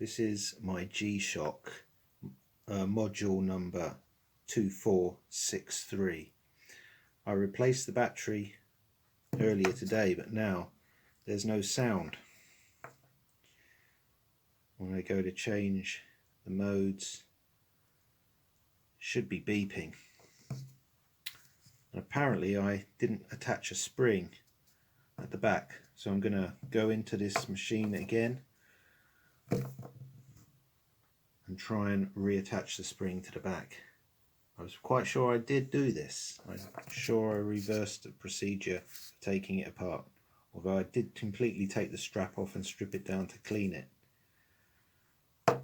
This is my G-Shock module number 2463. I replaced the battery earlier today, but now there's no sound. When I go to change the modes, it should be beeping. And apparently I didn't attach a spring at the back, so I'm going to go into this machine again and try and reattach the spring to the back. I was quite sure I did do this. I'm sure I reversed the procedure of taking it apart, although I did completely take the strap off and strip it down to clean it. I've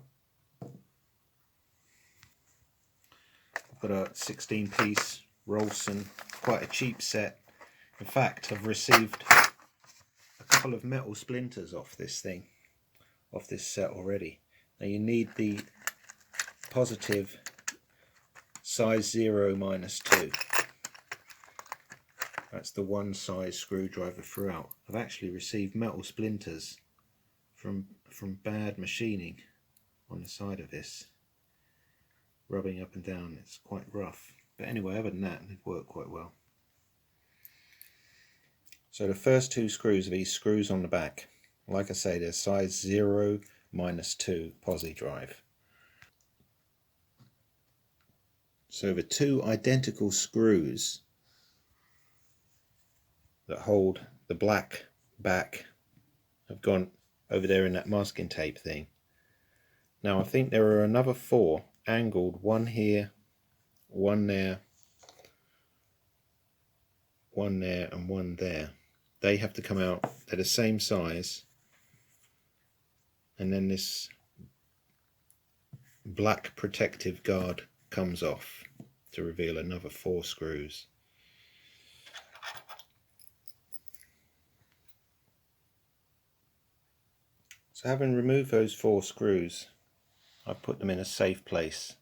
got a 16-piece Rolson, quite a cheap set. In fact, I've received a couple of metal splinters off this thing, off this set already. Now you need the positive size 0 - 2. That's the one size screwdriver throughout. I've actually received metal splinters from bad machining on the side of this, rubbing up and down. It's quite rough, but anyway, other than that, they've worked quite well. So the first two screws are these screws on the back. Like I say, they're size 0 - 2 posi drive. So the two identical screws that hold the black back have gone over there in that masking tape thing. Now I think there are another 4 angled, one here, one there, one there and one there. They have to come out. They're the same size, and then this black protective guard comes off to reveal another 4 screws. So having removed those 4 screws, I've put them in a safe place,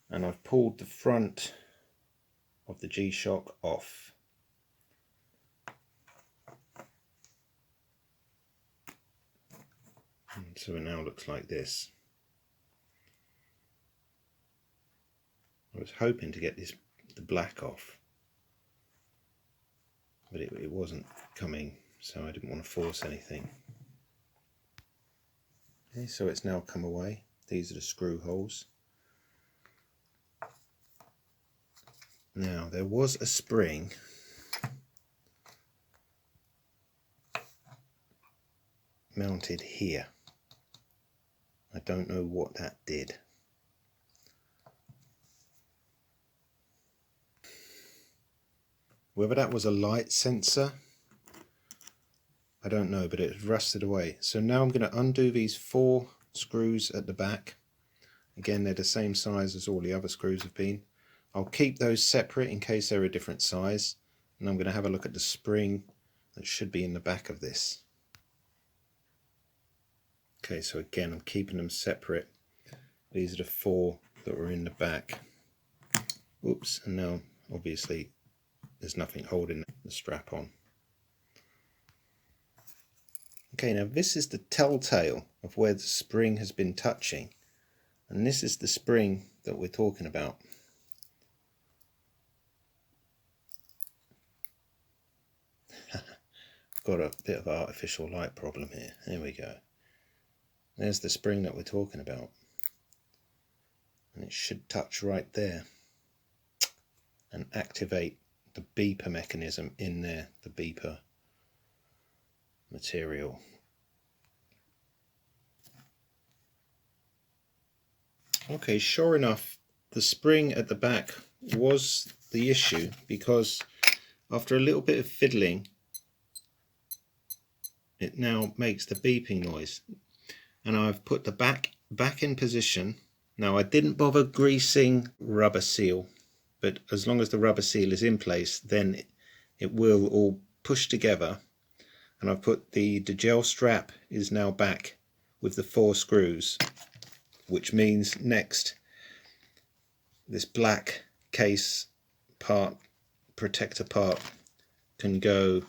and I've pulled the front of the G-Shock off. And so it now looks like this. I was hoping to get the black off, but it wasn't coming, so I didn't want to force anything. Okay, so it's now come away. These are the screw holes. Now there was a spring mounted here. I don't know what that did. Whether that was a light sensor, I don't know, but it rusted away. So now I'm going to undo these 4 screws at the back. Again, they're the same size as all the other screws have been. I'll keep those separate in case they're a different size. And I'm going to have a look at the spring that should be in the back of this. Okay, so again, I'm keeping them separate. These are the 4 that were in the back. Oops, and now obviously there's nothing holding the strap on. Okay, now this is the telltale of where the spring has been touching, and this is the spring that we're talking about. Got a bit of artificial light problem here. There we go. There's the spring that we're talking about, and it should touch right there and activate the beeper mechanism in there, the beeper material. Okay, sure enough, the spring at the back was the issue, because after a little bit of fiddling, it now makes the beeping noise. And I've put the back in position. Now I didn't bother greasing rubber seal, but as long as the rubber seal is in place, then it will all push together. And I've put the gel strap is now back with the 4 screws, which means next this black case part, protector part, can go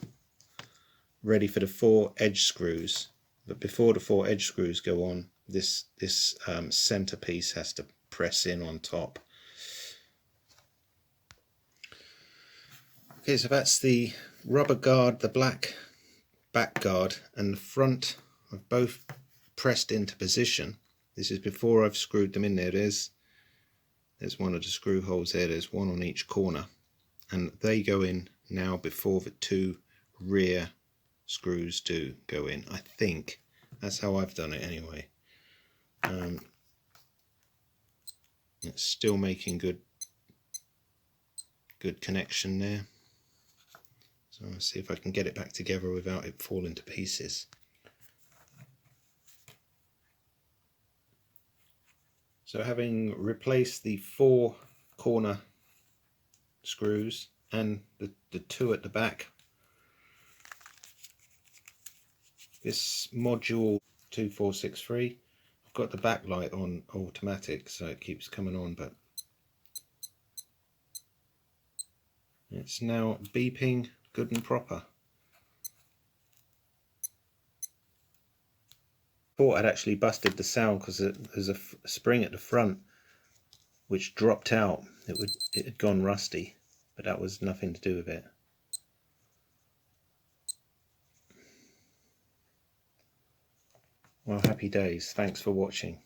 ready for the 4 edge screws But before the 4 edge screws go on, this center piece has to press in on top. Okay, so that's the rubber guard, the black back guard, and the front I've both pressed into position. This is before I've screwed them in there. There's one of the screw holes there, there's one on each corner, and they go in now before the 2 rear screws do go in. I think that's how I've done it anyway. It's still making good connection there. So I'll see if I can get it back together without it falling to pieces. So having replaced the 4 corner screws and the 2 at the back, this module 2463, I've got the backlight on automatic so it keeps coming on, but it's now beeping good and proper. Thought I'd actually busted the sound because there's a spring at the front which dropped out. It had gone rusty, but that was nothing to do with it. Well, happy days. Thanks for watching.